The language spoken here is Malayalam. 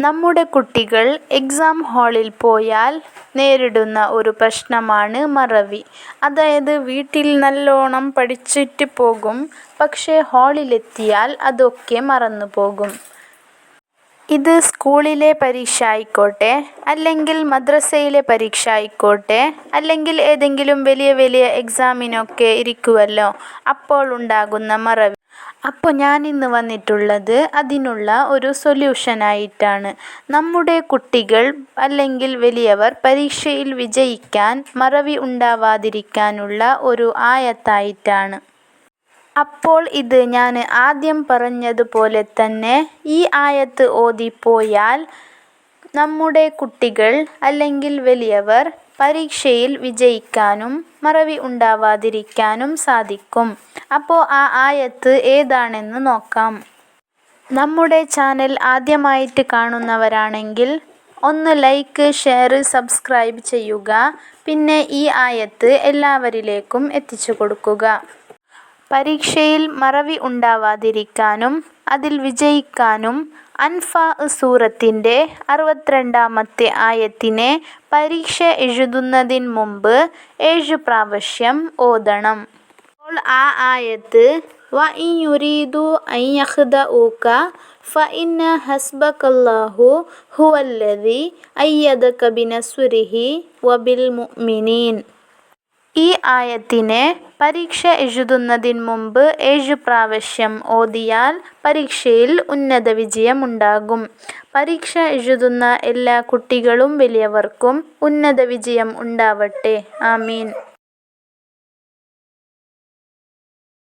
നമ്മുടെ കുട്ടികൾ എക്സാം ഹാളിൽ പോയാൽ നേരിടുന്ന ഒരു പ്രശ്നമാണ് മറവി. അതായത് വീട്ടിൽ നല്ലോണം പഠിച്ചിട്ട് പോകും, പക്ഷേ ഹാളിലെത്തിയാൽ അതൊക്കെ മറന്നു പോകും. ഇത് സ്കൂളിലെ പരീക്ഷ ആയിക്കോട്ടെ, അല്ലെങ്കിൽ മദ്രസയിലെ പരീക്ഷ ആയിക്കോട്ടെ, അല്ലെങ്കിൽ ഏതെങ്കിലും വലിയ വലിയ എക്സാമിനൊക്കെ ഇരിക്കുമല്ലോ, അപ്പോൾ ഉണ്ടാകുന്ന മറവി. അപ്പോൾ ഞാനിന്ന് വന്നിട്ടുള്ളത് അതിനുള്ള ഒരു സൊല്യൂഷനായിട്ടാണ്. നമ്മുടെ കുട്ടികൾ അല്ലെങ്കിൽ വലിയവർ പരീക്ഷയിൽ വിജയിക്കാൻ മറവി ഉണ്ടാവാതിരിക്കാനുള്ള ഒരു ആയത്തായിട്ടാണ്. അപ്പോൾ ഇത് ഞാൻ ആദ്യം പറഞ്ഞതുപോലെ തന്നെ ഈ ആയത്ത് ഓതിപ്പോയാൽ നമ്മുടെ കുട്ടികൾ അല്ലെങ്കിൽ വലിയവർ പരീക്ഷയിൽ വിജയിക്കാനും മറവി ഉണ്ടാവാതിരിക്കാനും സാധിക്കും. അപ്പോൾ ആ ആയത്ത് ഏതാണെന്ന് നോക്കാം. നമ്മുടെ ചാനൽ ആദ്യമായിട്ട് കാണുന്നവരാണെങ്കിൽ ഒന്ന് ലൈക്ക്, ഷെയർ, സബ്സ്ക്രൈബ് ചെയ്യുക. പിന്നെ ഈ ആയത്ത് എല്ലാവരിലേക്കും എത്തിച്ചു കൊടുക്കുക. പരീക്ഷയിൽ മറവി ഉണ്ടാവാതിരിക്കാനും അതിൽ വിജയിക്കാനും അൻഫാൽ സൂറത്തിൻ്റെ 62-ാമത്തെ ആയത്തിനെ പരീക്ഷ എഴുതുന്നതിന് മുമ്പ് 7 പ്രാവശ്യം ഓതണം. അപ്പോൾ ആ ആയത്ത് വഇൻ യുരീദു അൻ യഖ്ദഊക ഫഇന്ന ഹസ്ബകല്ലാഹു ഹുവല്ലദീ അയ്യദക ബിനസ്രിഹി വബിൽ മുഅ്മിനീൻ. ഈ ആയത്തിനെ പരീക്ഷ എഴുതുന്നതിന് മുമ്പ് 7 പ്രാവശ്യം ഓതിയാൽ പരീക്ഷയിൽ ഉന്നത വിജയമുണ്ടാകും. പരീക്ഷ എഴുതുന്ന എല്ലാ കുട്ടികളും വലിയവർക്കും ഉന്നത വിജയം ഉണ്ടാവട്ടെ. ആമീൻ.